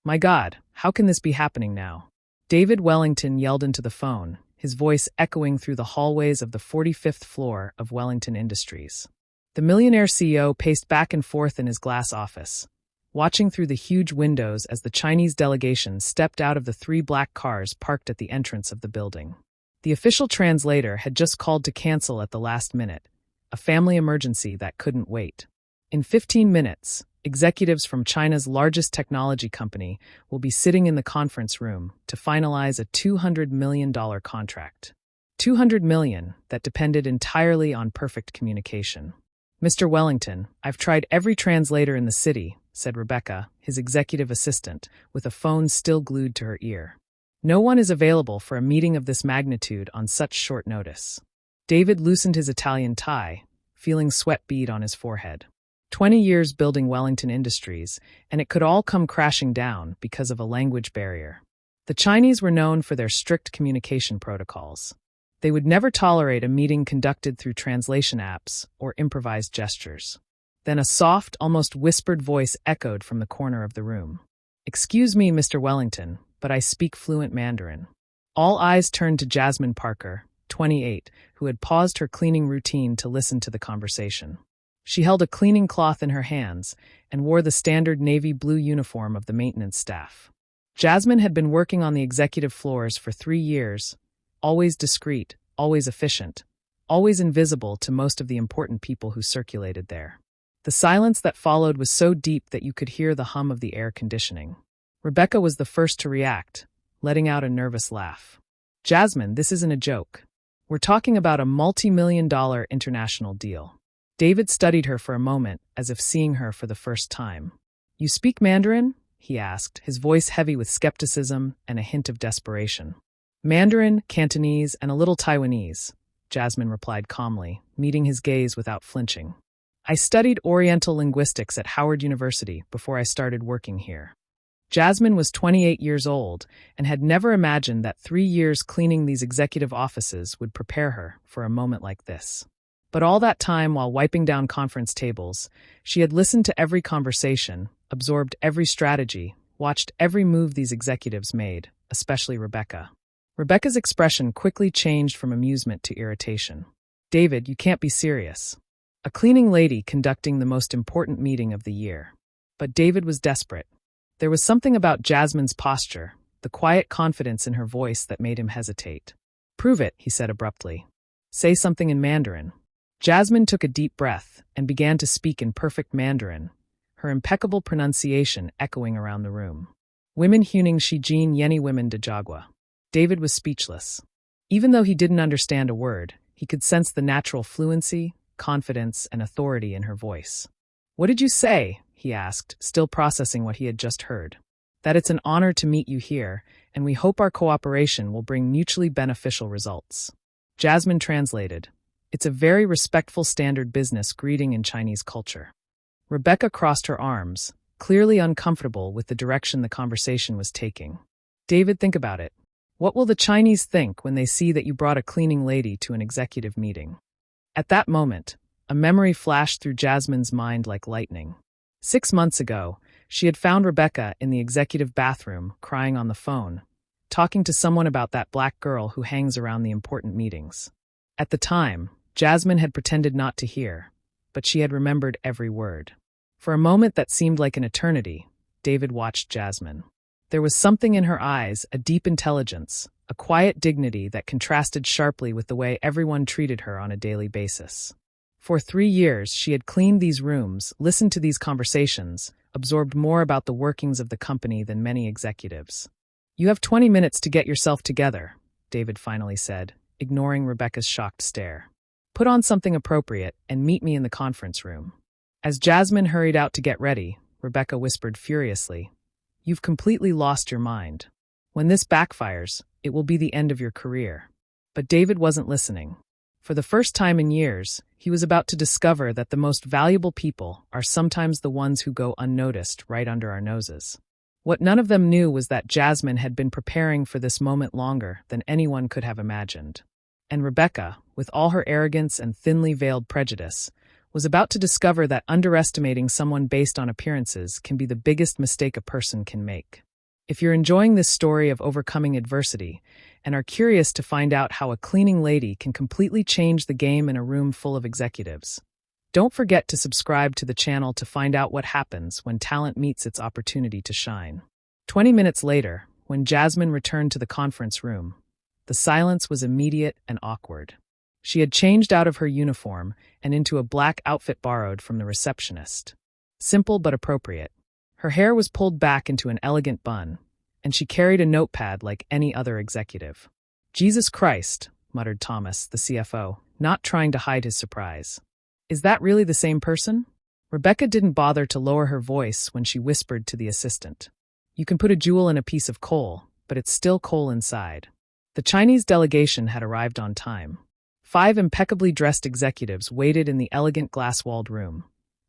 My God, how can this be happening now? David Wellington yelled into the phone, his voice echoing through the hallways of the 45th floor of Wellington Industries. The millionaire CEO paced back and forth in his glass office, watching through the huge windows as the Chinese delegation stepped out of the 3 black cars parked at the entrance of the building. The official translator had just called to cancel at the last minute, a family emergency that couldn't wait. In 15 minutes, executives from China's largest technology company will be sitting in the conference room to finalize a $200 million contract. $200 million that depended entirely on perfect communication. Mr. Wellington, I've tried every translator in the city, said Rebecca, his executive assistant, with a phone still glued to her ear. No one is available for a meeting of this magnitude on such short notice. David loosened his Italian tie, feeling sweat bead on his forehead. 20 years building Wellington Industries, and it could all come crashing down because of a language barrier. The Chinese were known for their strict communication protocols. They would never tolerate a meeting conducted through translation apps or improvised gestures. Then a soft, almost whispered voice echoed from the corner of the room. "Excuse me, Mr. Wellington, but I speak fluent Mandarin." All eyes turned to Jasmine Parker, 28, who had paused her cleaning routine to listen to the conversation. She held a cleaning cloth in her hands and wore the standard navy blue uniform of the maintenance staff. Jasmine had been working on the executive floors for 3 years, always discreet, always efficient, always invisible to most of the important people who circulated there. The silence that followed was so deep that you could hear the hum of the air conditioning. Rebecca was the first to react, letting out a nervous laugh. "Jasmine, this isn't a joke. We're talking about a multi-million-dollar international deal." David studied her for a moment, as if seeing her for the first time. "You speak Mandarin?" he asked, his voice heavy with skepticism and a hint of desperation. "Mandarin, Cantonese, and a little Taiwanese," Jasmine replied calmly, meeting his gaze without flinching. "I studied Oriental linguistics at Howard University before I started working here." Jasmine was 28 years old and had never imagined that 3 years cleaning these executive offices would prepare her for a moment like this. But all that time while wiping down conference tables, she had listened to every conversation, absorbed every strategy, watched every move these executives made, especially Rebecca. Rebecca's expression quickly changed from amusement to irritation. "David, you can't be serious. A cleaning lady conducting the most important meeting of the year." But David was desperate. There was something about Jasmine's posture, the quiet confidence in her voice that made him hesitate. "Prove it," he said abruptly. "Say something in Mandarin." Jasmine took a deep breath and began to speak in perfect Mandarin, her impeccable pronunciation echoing around the room. "Women huning shi jin yeni women de jagua." David was speechless. Even though he didn't understand a word, he could sense the natural fluency, confidence, and authority in her voice. "What did you say?" he asked, still processing what he had just heard. "That it's an honor to meet you here, and we hope our cooperation will bring mutually beneficial results." Jasmine translated. "It's a very respectful standard business greeting in Chinese culture." Rebecca crossed her arms, clearly uncomfortable with the direction the conversation was taking. "David, think about it. What will the Chinese think when they see that you brought a cleaning lady to an executive meeting?" At that moment, a memory flashed through Jasmine's mind like lightning. 6 months ago, she had found Rebecca in the executive bathroom, crying on the phone, talking to someone about that black girl who hangs around the important meetings. At the time, Jasmine had pretended not to hear, but she had remembered every word. For a moment that seemed like an eternity, David watched Jasmine. There was something in her eyes, a deep intelligence, a quiet dignity that contrasted sharply with the way everyone treated her on a daily basis. For 3 years, she had cleaned these rooms, listened to these conversations, absorbed more about the workings of the company than many executives. "You have 20 minutes to get yourself together," David finally said, ignoring Rebecca's shocked stare. "Put on something appropriate and meet me in the conference room." As Jasmine hurried out to get ready, Rebecca whispered furiously, "You've completely lost your mind. When this backfires, it will be the end of your career." But David wasn't listening. For the first time in years, he was about to discover that the most valuable people are sometimes the ones who go unnoticed right under our noses. What none of them knew was that Jasmine had been preparing for this moment longer than anyone could have imagined. And Rebecca, with all her arrogance and thinly veiled prejudice, was about to discover that underestimating someone based on appearances can be the biggest mistake a person can make. If you're enjoying this story of overcoming adversity and are curious to find out how a cleaning lady can completely change the game in a room full of executives, don't forget to subscribe to the channel to find out what happens when talent meets its opportunity to shine. 20 minutes later, when Jasmine returned to the conference room, the silence was immediate and awkward. She had changed out of her uniform and into a black outfit borrowed from the receptionist. Simple but appropriate. Her hair was pulled back into an elegant bun, and she carried a notepad like any other executive. "Jesus Christ," muttered Thomas, the CFO, not trying to hide his surprise. "Is that really the same person?" Rebecca didn't bother to lower her voice when she whispered to the assistant. "You can put a jewel in a piece of coal, but it's still coal inside." The Chinese delegation had arrived on time. 5 impeccably dressed executives waited in the elegant glass-walled room,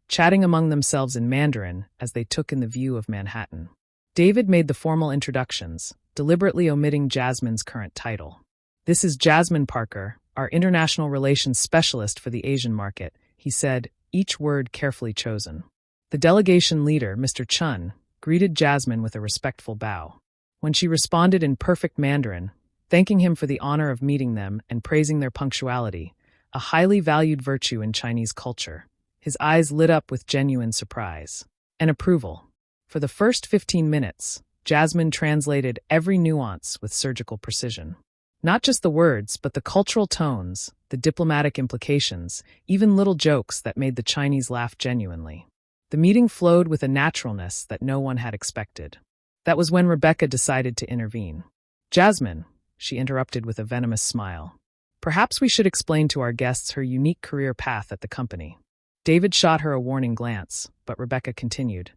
chatting among themselves in Mandarin as they took in the view of Manhattan. David made the formal introductions, deliberately omitting Jasmine's current title. "This is Jasmine Parker, our international relations specialist for the Asian market," he said, each word carefully chosen. The delegation leader, Mr. Chun, greeted Jasmine with a respectful bow. When she responded in perfect Mandarin, thanking him for the honor of meeting them and praising their punctuality, a highly valued virtue in Chinese culture, his eyes lit up with genuine surprise and approval. For the first 15 minutes, Jasmine translated every nuance with surgical precision. Not just the words, but the cultural tones, the diplomatic implications, even little jokes that made the Chinese laugh genuinely. The meeting flowed with a naturalness that no one had expected. That was when Rebecca decided to intervene. "Jasmine," she interrupted with a venomous smile, "perhaps we should explain to our guests her unique career path at the company." David shot her a warning glance, but Rebecca continued.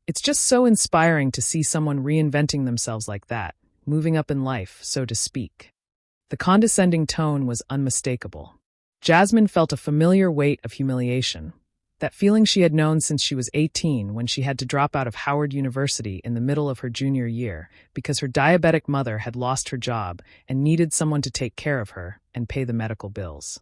"It's just so inspiring to see someone reinventing themselves like that, moving up in life, so to speak." The condescending tone was unmistakable. Jasmine felt a familiar weight of humiliation, that feeling she had known since she was 18 when she had to drop out of Howard University in the middle of her junior year because her diabetic mother had lost her job and needed someone to take care of her and pay the medical bills.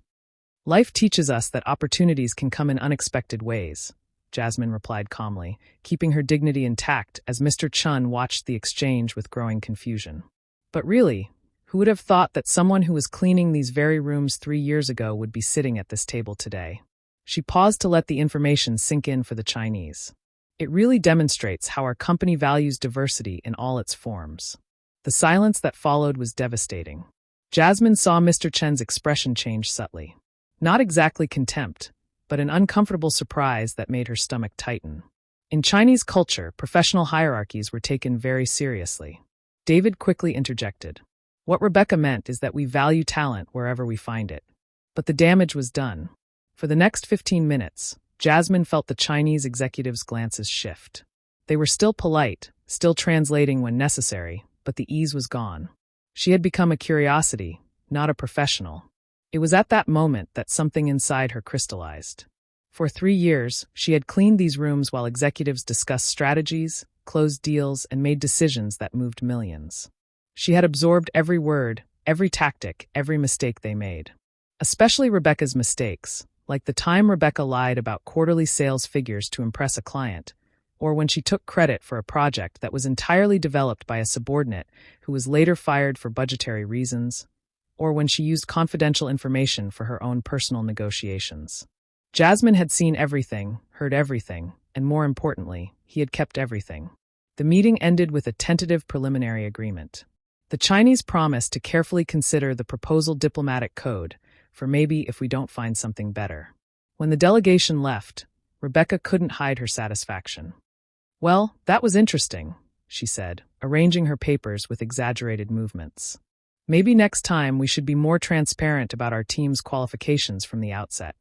"Life teaches us that opportunities can come in unexpected ways," Jasmine replied calmly, keeping her dignity intact as Mr. Chun watched the exchange with growing confusion. "But really, who would have thought that someone who was cleaning these very rooms 3 years ago would be sitting at this table today?" She paused to let the information sink in for the Chinese. "It really demonstrates how our company values diversity in all its forms." The silence that followed was devastating. Jasmine saw Mr. Chen's expression change subtly. Not exactly contempt, but an uncomfortable surprise that made her stomach tighten. In Chinese culture, professional hierarchies were taken very seriously. David quickly interjected. "What Rebecca meant is that we value talent wherever we find it." But the damage was done. For the next 15 minutes, Jasmine felt the Chinese executives' glances shift. They were still polite, still translating when necessary, but the ease was gone. She had become a curiosity, not a professional. It was at that moment that something inside her crystallized. For 3 years, she had cleaned these rooms while executives discussed strategies, closed deals, and made decisions that moved millions. She had absorbed every word, every tactic, every mistake they made. Especially Rebecca's mistakes, like the time Rebecca lied about quarterly sales figures to impress a client, or when she took credit for a project that was entirely developed by a subordinate who was later fired for budgetary reasons, or when she used confidential information for her own personal negotiations. Jasmine had seen everything, heard everything, and more importantly, he had kept everything. The meeting ended with a tentative preliminary agreement. The Chinese promised to carefully consider the proposal diplomatic code, for maybe if we don't find something better. When the delegation left, Rebecca couldn't hide her satisfaction. "Well, that was interesting," she said, arranging her papers with exaggerated movements. "Maybe next time we should be more transparent about our team's qualifications from the outset."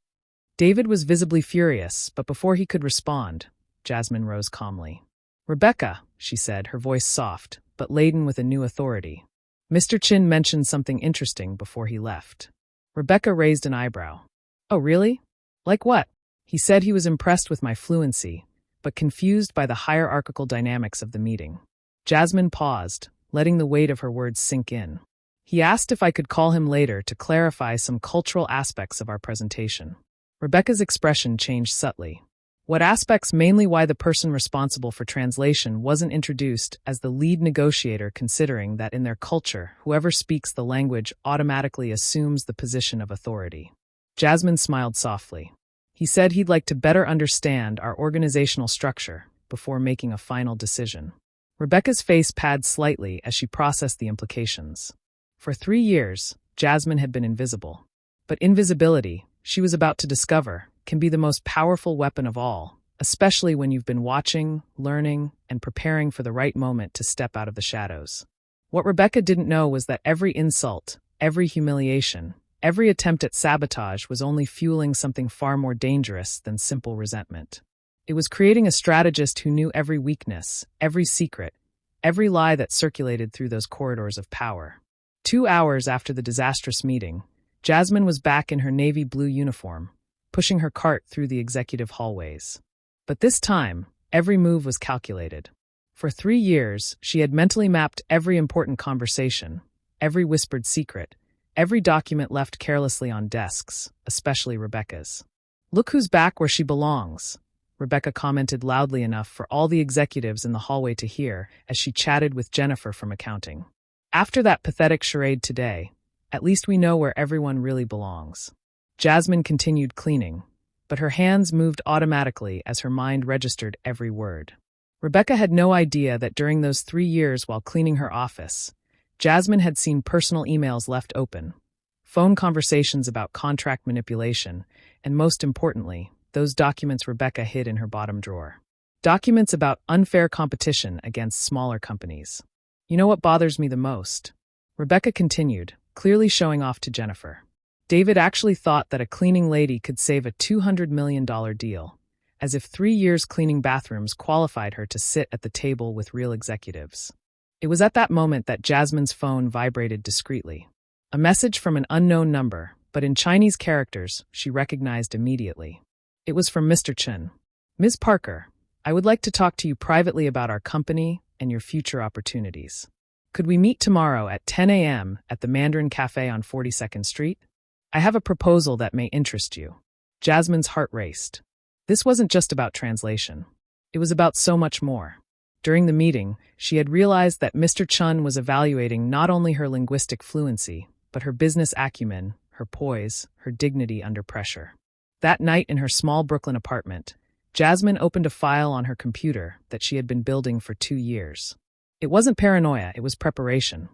David was visibly furious, but before he could respond, Jasmine rose calmly. "Rebecca," she said, her voice soft, but laden with a new authority. "Mr. Chin mentioned something interesting before he left." Rebecca raised an eyebrow. "Oh, really? Like what?" "He said he was impressed with my fluency, but confused by the hierarchical dynamics of the meeting." Jasmine paused, letting the weight of her words sink in. "He asked if I could call him later to clarify some cultural aspects of our presentation." Rebecca's expression changed subtly. What aspects mainly why the person responsible for translation wasn't introduced as the lead negotiator, considering that in their culture, whoever speaks the language automatically assumes the position of authority. Jasmine smiled softly. He said he'd like to better understand our organizational structure before making a final decision. Rebecca's face padded slightly as she processed the implications. For 3 years, Jasmine had been invisible. But invisibility, she was about to discover, can be the most powerful weapon of all, especially when you've been watching, learning, and preparing for the right moment to step out of the shadows. What Rebecca didn't know was that every insult, every humiliation, every attempt at sabotage was only fueling something far more dangerous than simple resentment. It was creating a strategist who knew every weakness, every secret, every lie that circulated through those corridors of power. 2 hours after the disastrous meeting, Jasmine was back in her navy blue uniform, pushing her cart through the executive hallways. But this time, every move was calculated. For 3 years, she had mentally mapped every important conversation, every whispered secret, every document left carelessly on desks, especially Rebecca's. "Look who's back where she belongs," Rebecca commented loudly enough for all the executives in the hallway to hear as she chatted with Jennifer from accounting. "After that pathetic charade today, at least we know where everyone really belongs." Jasmine continued cleaning, but her hands moved automatically as her mind registered every word. Rebecca had no idea that during those 3 years while cleaning her office, Jasmine had seen personal emails left open, phone conversations about contract manipulation, and most importantly, those documents Rebecca hid in her bottom drawer. Documents about unfair competition against smaller companies. "You know what bothers me the most?" Rebecca continued, clearly showing off to Jennifer. "David actually thought that a cleaning lady could save a $200 million deal, as if 3 years cleaning bathrooms qualified her to sit at the table with real executives." It was at that moment that Jasmine's phone vibrated discreetly. A message from an unknown number, but in Chinese characters, she recognized immediately. It was from Mr. Chen. "Ms. Parker, I would like to talk to you privately about our company and your future opportunities. Could we meet tomorrow at 10 a.m. at the Mandarin Cafe on 42nd Street? I have a proposal that may interest you." Jasmine's heart raced. This wasn't just about translation. It was about so much more. During the meeting, she had realized that Mr. Chen was evaluating not only her linguistic fluency, but her business acumen, her poise, her dignity under pressure. That night in her small Brooklyn apartment, Jasmine opened a file on her computer that she had been building for 2 years. It wasn't paranoia, it was preparation.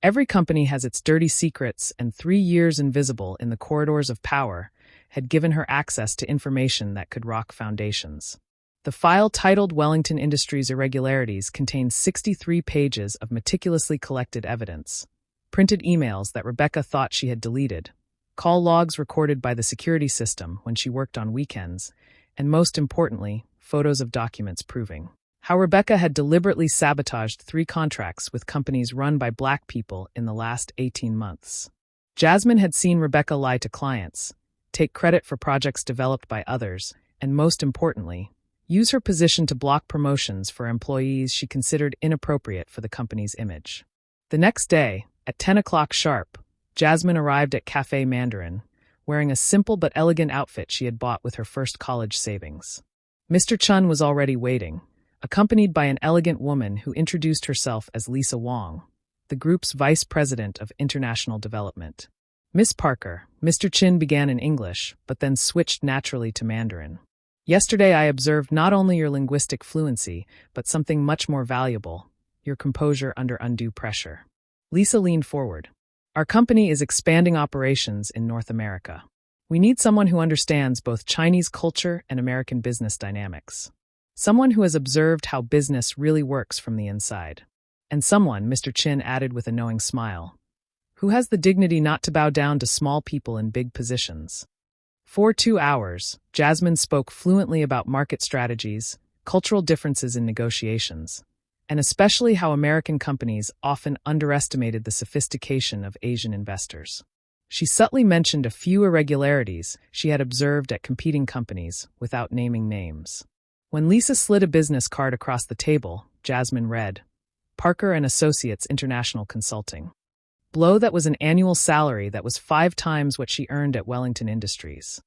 Every company has its dirty secrets, and 3 years invisible in the corridors of power had given her access to information that could rock foundations. The file titled Wellington Industries Irregularities contained 63 pages of meticulously collected evidence, printed emails that Rebecca thought she had deleted, call logs recorded by the security system when she worked on weekends, and most importantly, photos of documents proving how Rebecca had deliberately sabotaged 3 contracts with companies run by Black people in the last 18 months. Jasmine had seen Rebecca lie to clients, take credit for projects developed by others, and most importantly, use her position to block promotions for employees she considered inappropriate for the company's image. The next day, at 10 o'clock sharp, Jasmine arrived at Café Mandarin, wearing a simple but elegant outfit she had bought with her first college savings. Mr. Chun was already waiting, accompanied by an elegant woman who introduced herself as Lisa Wong, the group's vice president of international development. "Miss Parker," Mr. Chin began in English, but then switched naturally to Mandarin. "Yesterday I observed not only your linguistic fluency, but something much more valuable, your composure under undue pressure." Lisa leaned forward. "Our company is expanding operations in North America. We need someone who understands both Chinese culture and American business dynamics. Someone who has observed how business really works from the inside. And someone," Mr. Chin added with a knowing smile, "who has the dignity not to bow down to small people in big positions." For 2 hours, Jasmine spoke fluently about market strategies, cultural differences in negotiations, and especially how American companies often underestimated the sophistication of Asian investors. She subtly mentioned a few irregularities she had observed at competing companies without naming names. When Lisa slid a business card across the table, Jasmine read, "Parker and Associates International Consulting." Below that was an annual salary that was 5 times what she earned at Wellington Industries.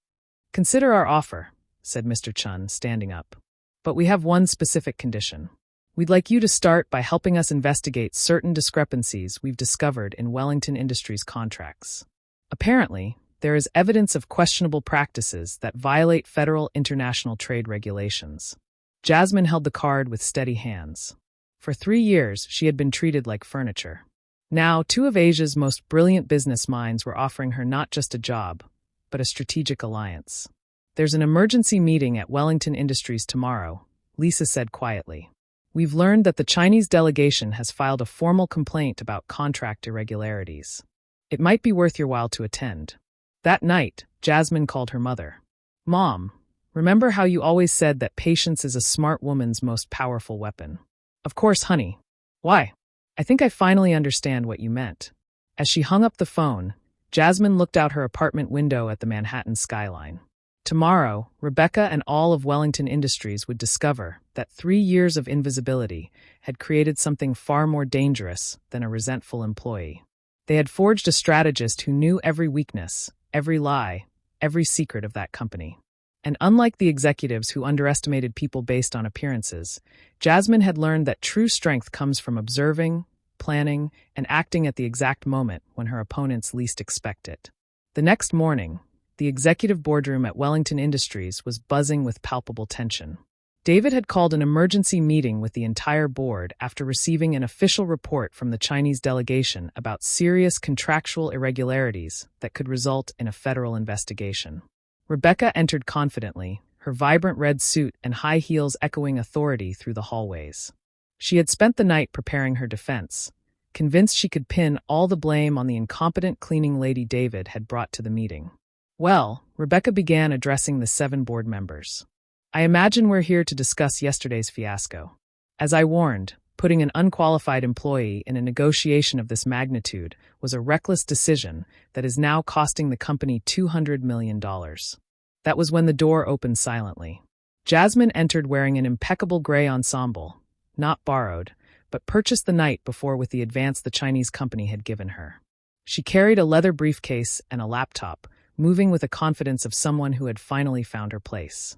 "Consider our offer," said Mr. Chun, standing up. "But we have one specific condition. We'd like you to start by helping us investigate certain discrepancies we've discovered in Wellington Industries contracts. Apparently, there is evidence of questionable practices that violate federal international trade regulations." Jasmine held the card with steady hands. For 3 years, she had been treated like furniture. Now, 2 of Asia's most brilliant business minds were offering her not just a job, but a strategic alliance. "There's an emergency meeting at Wellington Industries tomorrow," Lisa said quietly. "We've learned that the Chinese delegation has filed a formal complaint about contract irregularities. It might be worth your while to attend." That night, Jasmine called her mother. "Mom, remember how you always said that patience is a smart woman's most powerful weapon?" "Of course, honey. Why?" "I think I finally understand what you meant." As she hung up the phone, Jasmine looked out her apartment window at the Manhattan skyline. Tomorrow, Rebecca and all of Wellington Industries would discover that 3 years of invisibility had created something far more dangerous than a resentful employee. They had forged a strategist who knew every weakness, every lie, every secret of that company. And unlike the executives who underestimated people based on appearances, Jasmine had learned that true strength comes from observing, planning, and acting at the exact moment when her opponents least expect it. The next morning, the executive boardroom at Wellington Industries was buzzing with palpable tension. David had called an emergency meeting with the entire board after receiving an official report from the Chinese delegation about serious contractual irregularities that could result in a federal investigation. Rebecca entered confidently, her vibrant red suit and high heels echoing authority through the hallways. She had spent the night preparing her defense, convinced she could pin all the blame on the incompetent cleaning lady David had brought to the meeting. "Well," Rebecca began addressing the 7 board members. "I imagine we're here to discuss yesterday's fiasco. As I warned, putting an unqualified employee in a negotiation of this magnitude was a reckless decision that is now costing the company $200 million. That was when the door opened silently. Jasmine entered wearing an impeccable gray ensemble, not borrowed, but purchased the night before with the advance the Chinese company had given her. She carried a leather briefcase and a laptop, moving with the confidence of someone who had finally found her place.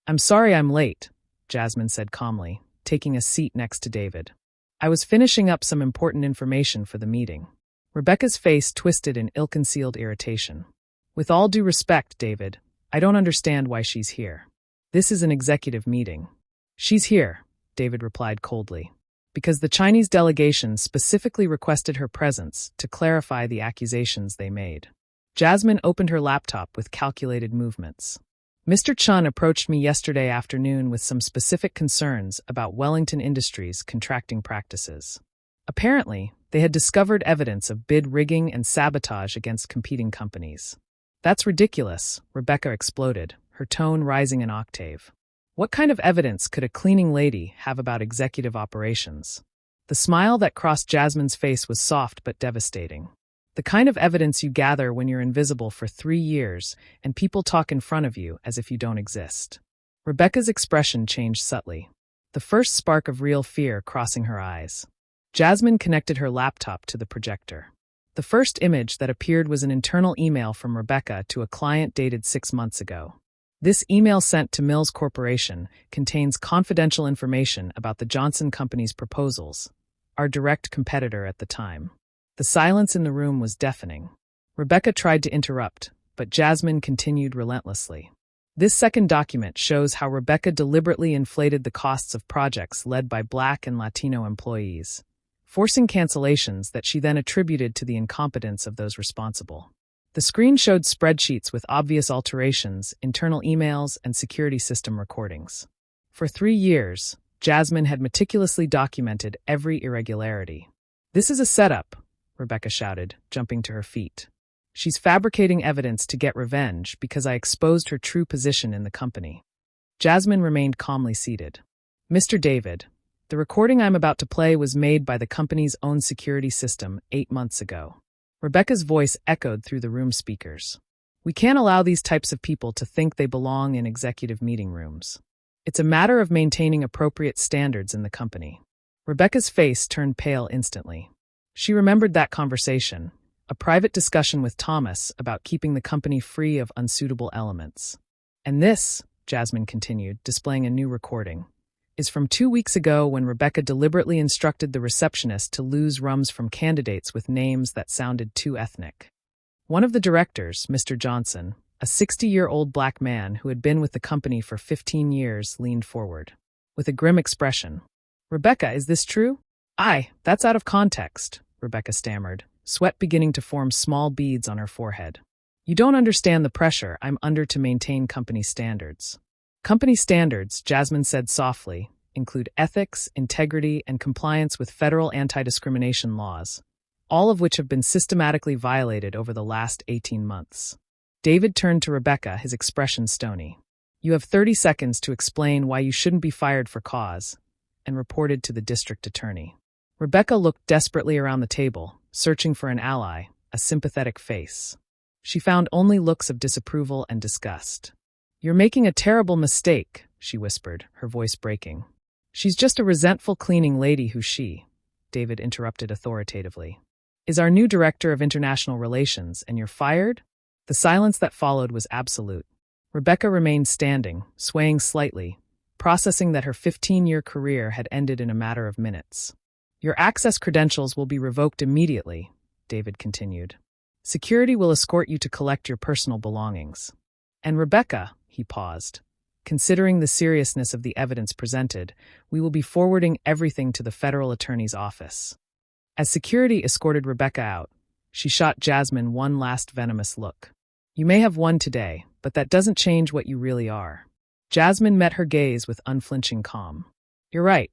"I'm sorry I'm late," Jasmine said calmly, taking a seat next to David. "I was finishing up some important information for the meeting." Rebecca's face twisted in ill-concealed irritation. "With all due respect, David, I don't understand why she's here. This is an executive meeting." "She's here," David replied coldly, "because the Chinese delegation specifically requested her presence to clarify the accusations they made." Jasmine opened her laptop with calculated movements. "Mr. Chun approached me yesterday afternoon with some specific concerns about Wellington Industries' contracting practices. Apparently, they had discovered evidence of bid rigging and sabotage against competing companies." "That's ridiculous," Rebecca exploded, her tone rising an octave. "What kind of evidence could a cleaning lady have about executive operations?" The smile that crossed Jasmine's face was soft but devastating. "The kind of evidence you gather when you're invisible for 3 years and people talk in front of you as if you don't exist." Rebecca's expression changed subtly, the first spark of real fear crossing her eyes. Jasmine connected her laptop to the projector. The first image that appeared was an internal email from Rebecca to a client dated 6 months ago. This email sent to Mills Corporation contains confidential information about the Johnson Company's proposals, our direct competitor at the time. The silence in the room was deafening. Rebecca tried to interrupt, but Jasmine continued relentlessly. This second document shows how Rebecca deliberately inflated the costs of projects led by Black and Latino employees, forcing cancellations that she then attributed to the incompetence of those responsible. The screen showed spreadsheets with obvious alterations, internal emails, and security system recordings. For 3 years, Jasmine had meticulously documented every irregularity. "This is a setup," Rebecca shouted, jumping to her feet. "She's fabricating evidence to get revenge because I exposed her true position in the company." Jasmine remained calmly seated. "Mr. David, the recording I'm about to play was made by the company's own security system 8 months ago." Rebecca's voice echoed through the room speakers. "We can't allow these types of people to think they belong in executive meeting rooms. It's a matter of maintaining appropriate standards in the company." Rebecca's face turned pale instantly. She remembered that conversation, a private discussion with Thomas about keeping the company free of unsuitable elements. And this, Jasmine continued, displaying a new recording, is from 2 weeks ago when Rebecca deliberately instructed the receptionist to lose rums from candidates with names that sounded too ethnic. One of the directors, Mr. Johnson, a 60-year-old black man who had been with the company for 15 years, leaned forward. With a grim expression. "Rebecca, is this true?" "Aye, that's out of context," Rebecca stammered, sweat beginning to form small beads on her forehead. "You don't understand the pressure I'm under to maintain company standards." "Company standards," Jasmine said softly, "include ethics, integrity, and compliance with federal anti-discrimination laws, all of which have been systematically violated over the last 18 months. David turned to Rebecca, his expression stony. "You have 30 seconds to explain why you shouldn't be fired for cause," and reported to the district attorney. Rebecca looked desperately around the table, searching for an ally, a sympathetic face. She found only looks of disapproval and disgust. "You're making a terrible mistake," she whispered, her voice breaking. "She's just a resentful cleaning lady who David interrupted authoritatively, "is our new director of international relations, and you're fired?" The silence that followed was absolute. Rebecca remained standing, swaying slightly, processing that her 15-year career had ended in a matter of minutes. "Your access credentials will be revoked immediately," David continued. "Security will escort you to collect your personal belongings. And Rebecca," he paused, "considering the seriousness of the evidence presented, we will be forwarding everything to the federal attorney's office." As security escorted Rebecca out, she shot Jasmine one last venomous look. "You may have won today, but that doesn't change what you really are." Jasmine met her gaze with unflinching calm. "You're right.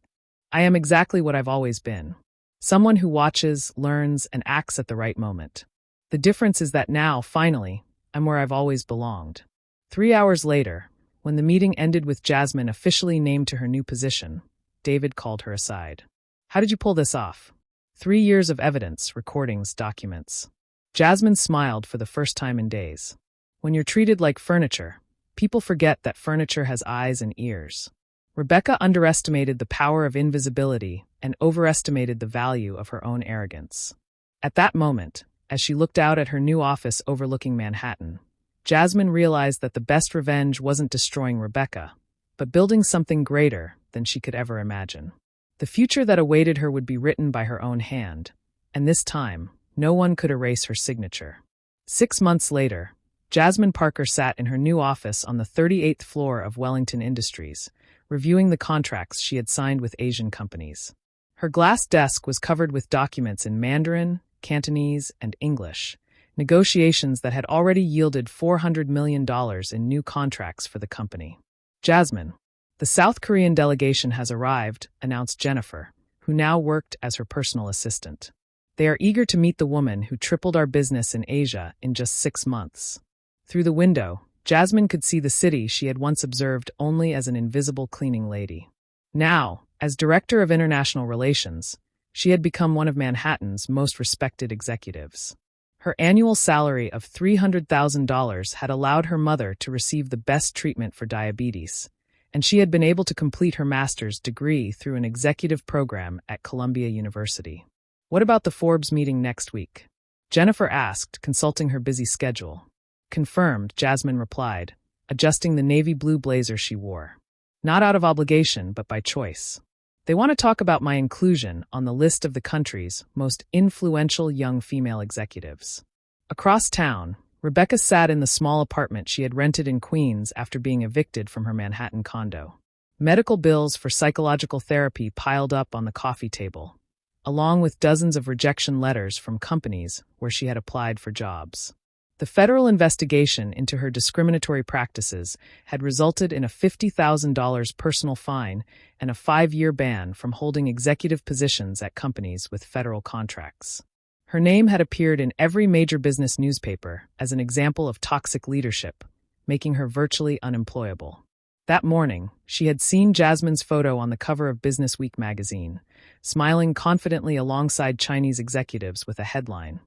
I am exactly what I've always been. Someone who watches, learns, and acts at the right moment. The difference is that now, finally, I'm where I've always belonged." 3 hours later, when the meeting ended with Jasmine officially named to her new position, David called her aside. "How did you pull this off?" 3 years of evidence, recordings, documents. Jasmine smiled for the first time in days. "When you're treated like furniture, people forget that furniture has eyes and ears." Rebecca underestimated the power of invisibility and overestimated the value of her own arrogance. At that moment, as she looked out at her new office overlooking Manhattan, Jasmine realized that the best revenge wasn't destroying Rebecca, but building something greater than she could ever imagine. The future that awaited her would be written by her own hand, and this time, no one could erase her signature. 6 months later, Jasmine Parker sat in her new office on the 38th floor of Wellington Industries, reviewing the contracts she had signed with Asian companies. Her glass desk was covered with documents in Mandarin, Cantonese, and English, negotiations that had already yielded $400 million in new contracts for the company. "Jasmine, the South Korean delegation has arrived," announced Janitor, who now worked as her personal assistant. "They are eager to meet the woman who tripled our business in Asia in just 6 months." Through the window, Jasmine could see the city she had once observed only as an invisible cleaning lady. Now, as Director of International Relations, she had become one of Manhattan's most respected executives. Her annual salary of $300,000 had allowed her mother to receive the best treatment for diabetes, and she had been able to complete her master's degree through an executive program at Columbia University. "What about the Forbes meeting next week?" Jennifer asked, consulting her busy schedule. "Confirmed," Jasmine replied, adjusting the navy blue blazer she wore. "Not out of obligation, but by choice. They want to talk about my inclusion on the list of the country's most influential young female executives." Across town, Rebecca sat in the small apartment she had rented in Queens after being evicted from her Manhattan condo. Medical bills for psychological therapy piled up on the coffee table, along with dozens of rejection letters from companies where she had applied for jobs. The federal investigation into her discriminatory practices had resulted in a $50,000 personal fine and a 5-year ban from holding executive positions at companies with federal contracts. Her name had appeared in every major business newspaper as an example of toxic leadership, making her virtually unemployable. That morning, she had seen Jasmine's photo on the cover of Business Week magazine, smiling confidently alongside Chinese executives with a headline,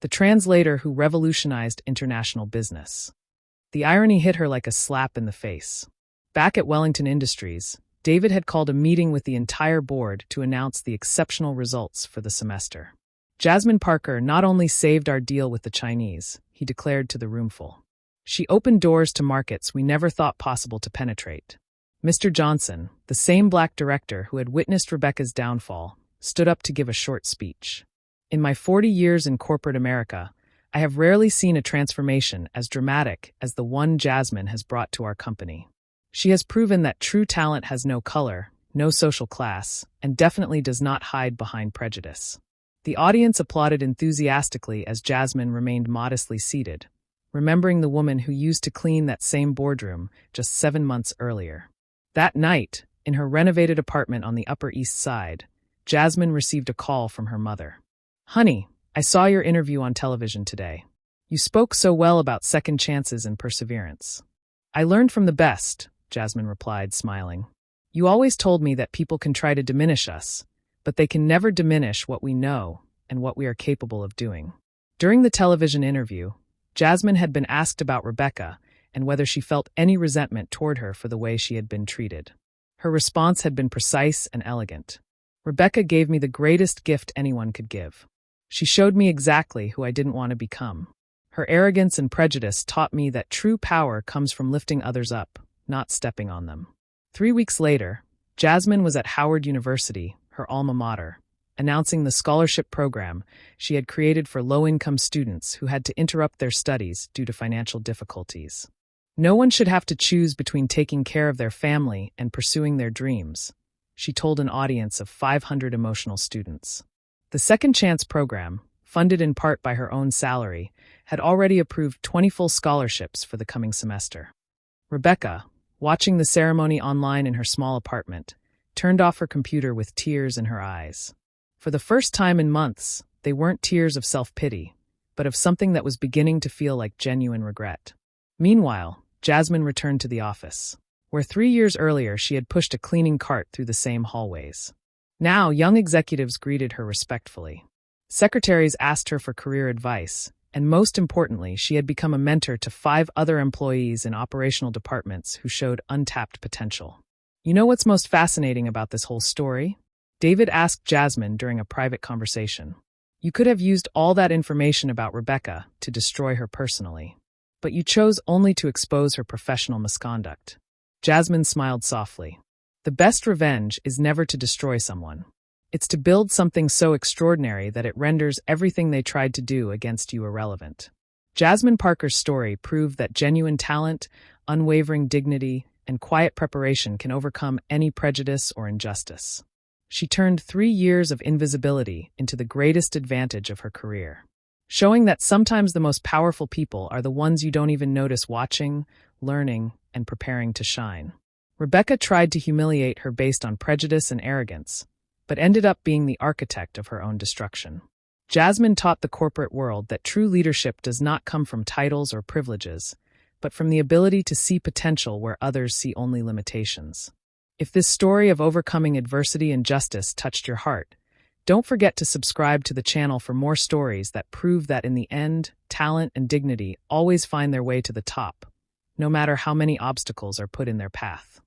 "The Translator Who Revolutionized International Business." The irony hit her like a slap in the face. Back at Wellington Industries, David had called a meeting with the entire board to announce the exceptional results for the semester. "Jasmine Parker not only saved our deal with the Chinese," he declared to the roomful. She opened doors to markets we never thought possible to penetrate. Mr. Johnson, the same black director who had witnessed Rebecca's downfall, stood up to give a short speech. In my 40 years in corporate America, I have rarely seen a transformation as dramatic as the one Jasmine has brought to our company. She has proven that true talent has no color, no social class, and definitely does not hide behind prejudice. The audience applauded enthusiastically as Jasmine remained modestly seated, remembering the woman who used to clean that same boardroom just 7 months earlier. That night, in her renovated apartment on the Upper East Side, Jasmine received a call from her mother. "Honey, I saw your interview on television today. You spoke so well about second chances and perseverance." "I learned from the best," Jasmine replied, smiling. "You always told me that people can try to diminish us, but they can never diminish what we know and what we are capable of doing." During the television interview, Jasmine had been asked about Rebecca and whether she felt any resentment toward her for the way she had been treated. Her response had been precise and elegant. "Rebecca gave me the greatest gift anyone could give. She showed me exactly who I didn't want to become. Her arrogance and prejudice taught me that true power comes from lifting others up, not stepping on them." 3 weeks later, Jasmine was at Howard University, her alma mater, announcing the scholarship program she had created for low-income students who had to interrupt their studies due to financial difficulties. "No one should have to choose between taking care of their family and pursuing their dreams," she told an audience of 500 emotional students. The Second Chance program, funded in part by her own salary, had already approved 20 full scholarships for the coming semester. Rebecca, watching the ceremony online in her small apartment, turned off her computer with tears in her eyes. For the first time in months, they weren't tears of self-pity, but of something that was beginning to feel like genuine regret. Meanwhile, Jasmine returned to the office, where 3 years earlier she had pushed a cleaning cart through the same hallways. Now, young executives greeted her respectfully. Secretaries asked her for career advice, and most importantly, she had become a mentor to 5 other employees in operational departments who showed untapped potential. "You know what's most fascinating about this whole story?" David asked Jasmine during a private conversation. "You could have used all that information about Rebecca to destroy her personally, but you chose only to expose her professional misconduct." Jasmine smiled softly. "The best revenge is never to destroy someone. It's to build something so extraordinary that it renders everything they tried to do against you irrelevant." Jasmine Parker's story proved that genuine talent, unwavering dignity, and quiet preparation can overcome any prejudice or injustice. She turned 3 years of invisibility into the greatest advantage of her career, showing that sometimes the most powerful people are the ones you don't even notice watching, learning, and preparing to shine. Rebecca tried to humiliate her based on prejudice and arrogance, but ended up being the architect of her own destruction. Jasmine taught the corporate world that true leadership does not come from titles or privileges, but from the ability to see potential where others see only limitations. If this story of overcoming adversity and justice touched your heart, don't forget to subscribe to the channel for more stories that prove that in the end, talent and dignity always find their way to the top, no matter how many obstacles are put in their path.